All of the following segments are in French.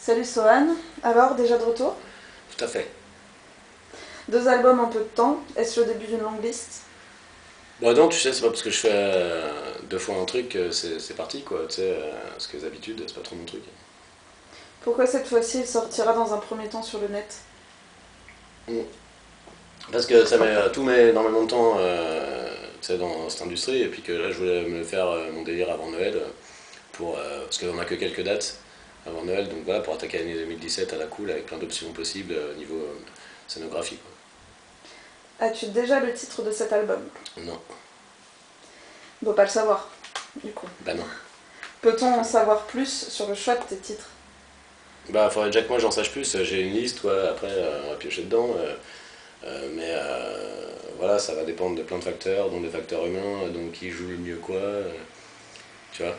Salut Sohan, alors déjà de retour? Tout à fait. 2 albums en peu de temps, est-ce le début d'une longue liste? Bon, non, tu sais, c'est pas parce que je fais deux fois un truc que c'est parti, quoi. Tu sais, parce que les habitudes, c'est pas trop mon truc. Pourquoi cette fois-ci il sortira dans un premier temps sur le net? Mm. Parce que ça met tout met énormément de temps tu sais, dans cette industrie, et puis que là, je voulais me faire mon délire avant Noël, parce qu'on a que quelques dates avant Noël, donc voilà, pour attaquer l'année 2017 à la cool, avec plein d'options possibles niveau scénographie, quoi. As-tu déjà le titre de cet album? Non, On doit pas le savoir, du coup. bah non. Peut-on en savoir plus sur le choix de tes titres? Bah, faudrait déjà que moi j'en sache plus, j'ai une liste, ouais, après, on va piocher dedans. Mais voilà, ça va dépendre de plein de facteurs, dont des facteurs humains, donc qui joue le mieux quoi, tu vois.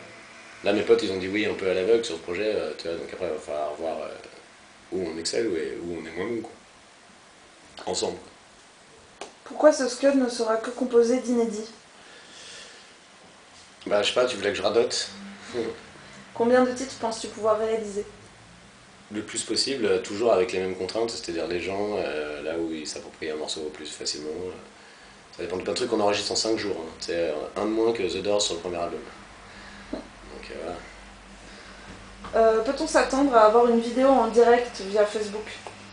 Là, mes potes, ils ont dit oui un peu à l'aveugle sur ce projet, tu vois, donc après, il va falloir voir où on excelle et où on est moins bon, quoi. Ensemble. Pourquoi ce scud ne sera que composé d'inédits? Bah, je sais pas, tu voulais que je radote Combien de titres penses-tu pouvoir réaliser? le plus possible, toujours avec les mêmes contraintes, c'est-à-dire les gens, là où ils s'approprient un morceau plus facilement. Ça dépend de plein de trucs qu'on enregistre en 5 jours, hein. C'est un de moins que The Doors sur le premier album. Donc voilà. Peut-on s'attendre à avoir une vidéo en direct via Facebook?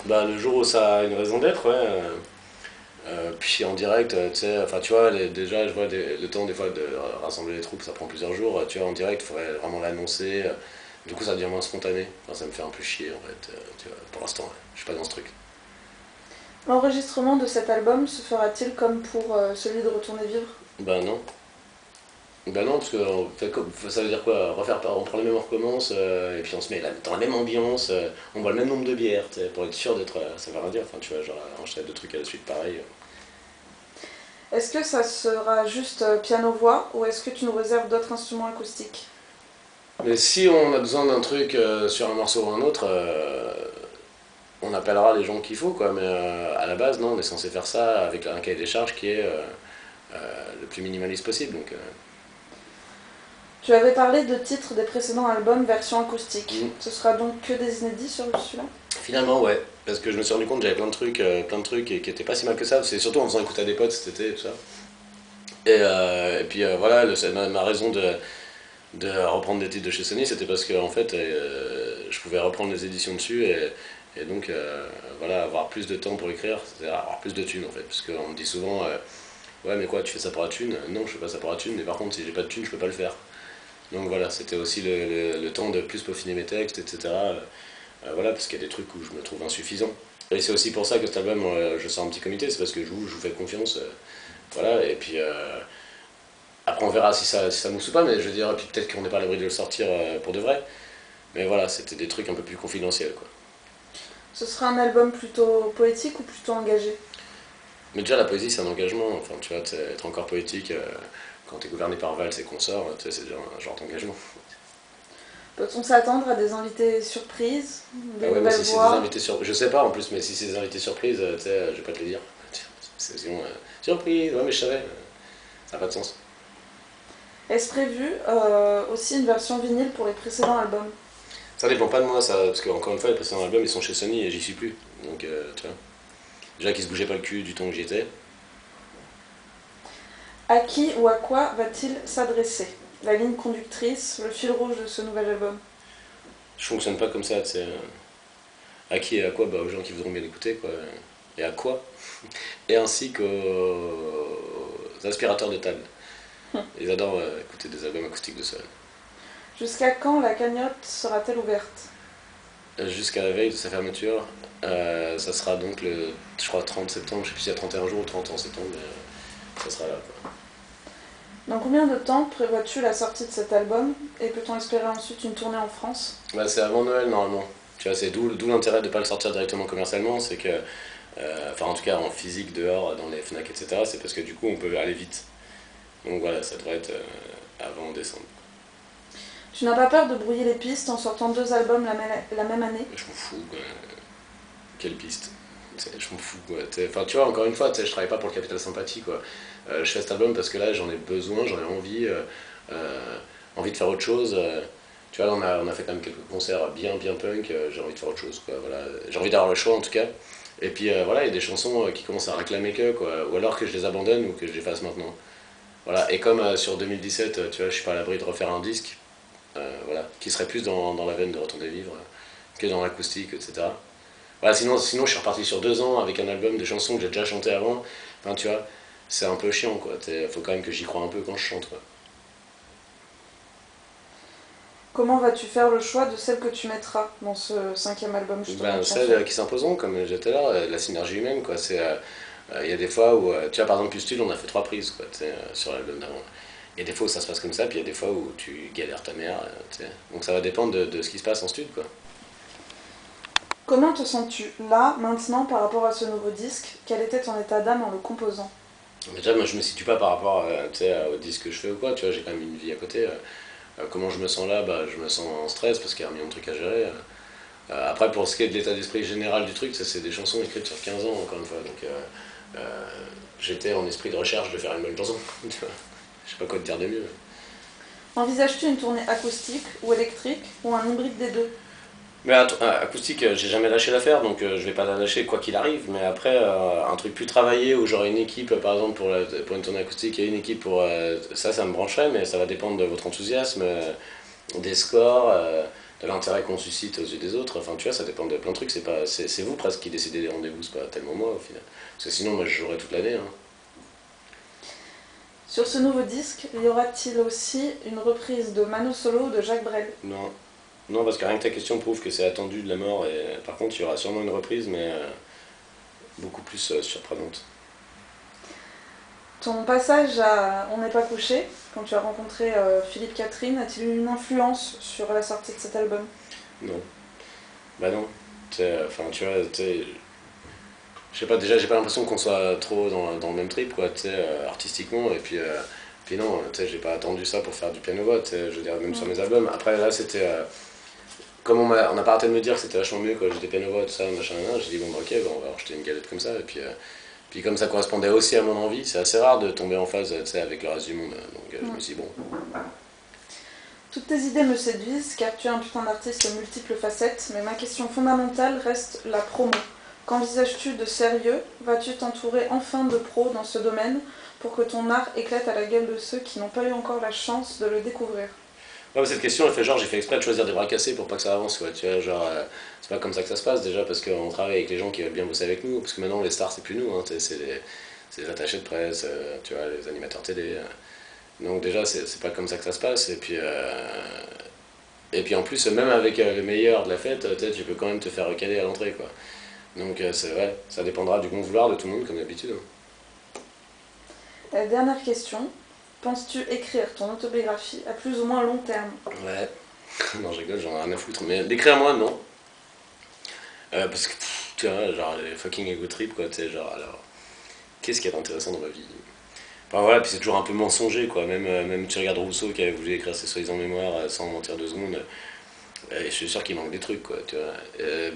Bah, le jour où ça a une raison d'être, ouais. Puis en direct, tu sais, enfin tu vois, déjà je vois le temps des fois de rassembler les troupes, ça prend plusieurs jours, tu vois, en direct, il faudrait vraiment l'annoncer, du coup ça devient moins spontané, enfin, ça me fait un peu chier en fait, tu vois, pour l'instant, ouais, je suis pas dans ce truc. L'enregistrement de cet album se fera-t-il comme pour celui de Retourner vivre? Bah non, bah non, parce que en fait, ça veut dire quoi, refaire, on prend le même, on recommence, et puis on se met dans la même ambiance, on boit le même nombre de bières, tu sais, pour être sûr d'être, ça veut rien dire, enfin tu vois, genre enchaîner deux trucs à la suite pareil. Est-ce que ça sera juste piano-voix ou est-ce que tu nous réserves d'autres instruments acoustiques? Mais si on a besoin d'un truc sur un morceau ou un autre, on appellera les gens qu'il faut, quoi. Mais à la base, non, on est censé faire ça avec un cahier des charges qui est le plus minimaliste possible. Donc, Tu avais parlé de titres des précédents albums version acoustique. mm. Ce sera donc que des inédits sur celui-là? Finalement, ouais. Parce que je me suis rendu compte que j'avais plein de trucs et qui étaient pas si mal que ça. C'est surtout en faisant écouter à des potes cet été et tout ça. Et puis voilà, ma raison de reprendre des titres de chez Sony, c'était parce que en fait, je pouvais reprendre les éditions dessus et donc voilà, avoir plus de temps pour écrire, c'est-à-dire avoir plus de thunes en fait. Parce qu'on me dit souvent, ouais, mais quoi, tu fais ça pour la thune? Non, je fais pas ça pour la thune, mais par contre, si j'ai pas de thune, je peux pas le faire. Donc voilà, c'était aussi le temps de plus peaufiner mes textes, etc. Voilà, parce qu'il y a des trucs où je me trouve insuffisant. Et c'est aussi pour ça que cet album, je sors un petit comité, c'est parce que je vous fais confiance. Voilà, et puis après on verra si ça mousse ou pas, mais je veux dire, puis peut-être qu'on n'est pas à l'abri de le sortir pour de vrai. Mais voilà, c'était des trucs un peu plus confidentiels, quoi. Ce sera un album plutôt poétique ou plutôt engagé? Mais déjà, la poésie, c'est un engagement. Enfin, tu vois, être encore poétique, quand t'es gouverné par Valls et consorts, tu sais, c'est déjà un genre d'engagement. Peut-on s'attendre à des invités surprises, Ah des ouais, mais nouvelles si c'est des voix? invités surprises, je sais pas en plus, mais si c'est des invités surprises, tu sais, je vais pas te le dire. Sinon, surprise, ouais, mais je savais. Ça n'a pas de sens. Est-ce prévu aussi une version vinyle pour les précédents albums? Ça dépend pas de moi, ça, parce que encore une fois, les précédents albums, ils sont chez Sony et j'y suis plus. Donc, tu vois. Déjà qu'ils se bougeaient pas le cul du temps que j'y étais. À qui ou à quoi va-t-il s'adresser? La ligne conductrice, le fil rouge de ce nouvel album? Je fonctionne pas comme ça, tu sais. À qui et à quoi? Bah, aux gens qui voudront bien l'écouter, quoi. Et à quoi? Et ainsi qu'aux aspirateurs de table. Ils adorent écouter des albums acoustiques de Sony. Jusqu'à quand la cagnotte sera-t-elle ouverte? Jusqu'à la veille de sa fermeture, ça sera donc je crois, 30 septembre, je sais plus s'il y a 31 jours ou 30 en septembre, mais ça sera là, quoi. Dans combien de temps prévois-tu la sortie de cet album? Et peut-on espérer ensuite une tournée en France? Bah, c'est avant Noël normalement. Tu vois, c'est d'où l'intérêt de ne pas le sortir directement commercialement, c'est que, enfin en tout cas en physique dehors, dans les FNAC, etc., c'est parce que du coup on peut aller vite. Donc voilà, ça devrait être avant décembre. Tu n'as pas peur de brouiller les pistes en sortant 2 albums la même année? Je m'en fous, quoi. Quelle piste? Je m'en fous, quoi. Enfin, tu vois, encore une fois, je travaille pas pour le capital sympathie, quoi. Je fais cet album parce que là, j'en ai besoin, j'en ai envie, envie de faire autre chose. Tu vois, là, on a fait quand même quelques concerts bien punk, j'ai envie de faire autre chose, quoi, voilà. J'ai envie d'avoir le choix, en tout cas. Et puis, voilà, il y a des chansons qui commencent à réclamer que, quoi, ou alors que je les abandonne ou que je les fasse maintenant. Voilà, et comme sur 2017, tu vois, je suis pas à l'abri de refaire un disque, voilà, qui serait plus dans la veine de Retourner vivre que dans l'acoustique, etc. Voilà, sinon, je suis reparti sur 2 ans avec un album de chansons que j'ai déjà chanté avant. Enfin, tu vois, c'est un peu chiant, quoi. Faut quand même que j'y croie un peu quand je chante, quoi. Comment vas-tu faire le choix de celles que tu mettras dans ce 5e album justement Ben, de chansons? celles qui s'imposeront, comme j'étais là, la synergie humaine, quoi. Il y a des fois où, tu vois, par exemple, Pustule, on a fait 3 prises, quoi, tu sais, sur l'album d'avant. Il y a des fois où ça se passe comme ça, puis il y a des fois où tu galères ta mère, tu sais. Donc ça va dépendre de ce qui se passe en studio, quoi. Comment te sens-tu là, maintenant, par rapport à ce nouveau disque? Quel était ton état d'âme en le composant? Mais déjà, moi, je me situe pas par rapport, tu sais, au disque que je fais ou quoi, tu vois, j'ai quand même une vie à côté. Comment je me sens là, bah, je me sens en stress parce qu'il y a un million de trucs à gérer. Après, pour ce qui est de l'état d'esprit général du truc, ça c'est des chansons écrites sur 15 ans, encore une fois. Donc, j'étais en esprit de recherche de faire une bonne chanson. Tu vois. Je sais pas quoi te dire de mieux. Envisages-tu une tournée acoustique ou électrique ou un hybride des deux? Mais acoustique, j'ai jamais lâché l'affaire, donc je vais pas la lâcher quoi qu'il arrive. Mais après, un truc plus travaillé où j'aurai une équipe, par exemple, pour une tournée acoustique et une équipe pour. Ça me brancherait, mais ça va dépendre de votre enthousiasme, des scores, de l'intérêt qu'on suscite aux yeux des autres. Enfin, tu vois, ça dépend de plein de trucs. C'est vous presque qui décidez des rendez-vous, c'est pas tellement moi au final. Parce que sinon, moi, je jouerais toute l'année. Hein. Sur ce nouveau disque, y aura-t-il aussi une reprise de Mano Solo ou de Jacques Brel? Non. Non, parce que rien que ta question prouve que c'est attendu de la mort. Et par contre, il y aura sûrement une reprise, mais beaucoup plus surprenante. Ton passage à On n'est pas couché, quand tu as rencontré Philippe Catherine, a-t-il eu une influence sur la sortie de cet album? Non. Bah non. Enfin, tu vois, je sais pas, déjà, j'ai pas l'impression qu'on soit trop dans le même trip, quoi, tu sais, artistiquement. Et puis non, tu sais, j'ai pas attendu ça pour faire du piano-voix, tu sais, je veux dire, même sur mes albums. Après, là, c'était. Comme on n'a pas arrêté de me dire que c'était vachement mieux quand j'étais piano-voix, tout ça, machin, j'ai dit, bon, bah, ok, bah, on va acheter une galette comme ça. Et puis comme ça correspondait aussi à mon envie, c'est assez rare de tomber en phase, tu sais, avec le reste du monde. Donc je me suis dit, bon. Toutes tes idées me séduisent car tu es un putain d'artiste aux multiples facettes, mais ma question fondamentale reste la promo. Qu'envisages-tu de sérieux? Vas-tu t'entourer enfin de pros dans ce domaine pour que ton art éclate à la gueule de ceux qui n'ont pas eu encore la chance de le découvrir? Ouais, mais cette question, elle fait genre, j'ai fait exprès de choisir des bras cassés pour pas que ça avance, quoi. Tu vois, genre, c'est pas comme ça que ça se passe déjà, parce qu'on travaille avec les gens qui veulent bien bosser avec nous, parce que maintenant, les stars, c'est plus nous, hein, c'est les attachés de presse, tu vois, les animateurs télé. Donc, déjà, c'est pas comme ça que ça se passe, et puis en plus, même avec les meilleurs de la fête, tu peux quand même te faire recaler à l'entrée, quoi. Donc, c'est vrai, ça dépendra du bon vouloir de tout le monde, comme d'habitude. Hein. Dernière question. Penses-tu écrire ton autobiographie à plus ou moins long terme? Ouais. Non, je rigole, j'en ai rien à foutre, mais d'écrire moi, non. Parce que, tu vois, genre, les fucking ego trip, quoi, tu sais, genre, alors, qu'est-ce qu'il y a d'intéressant dans ma vie? Enfin voilà, puis c'est toujours un peu mensonger, quoi. Même tu regardes Rousseau qui avait voulu écrire ses soi-disant mémoires sans mentir 2 secondes, je suis sûr qu'il manque des trucs, quoi, tu vois.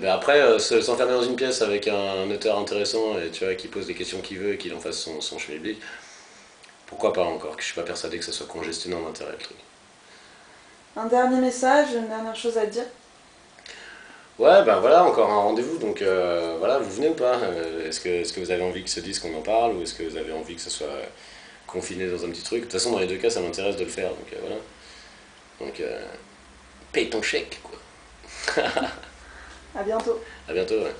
Ben après, s'enfermer dans une pièce avec un auteur intéressant, et tu vois, qui pose les questions qu'il veut et qu'il en fasse son schmilblick, pourquoi pas encore, que je suis pas persuadé que ça soit congestionné en intérêt, le truc. Un dernier message, une dernière chose à dire? Ouais, ben voilà, encore un rendez-vous, donc voilà, vous venez ou pas? Est-ce que vous avez envie que ce disque on en parle, ou est-ce que vous avez envie que ce soit confiné dans un petit truc? De toute façon, dans les deux cas, ça m'intéresse de le faire, donc voilà. Donc, paye ton chèque, quoi. À bientôt. À bientôt, ouais.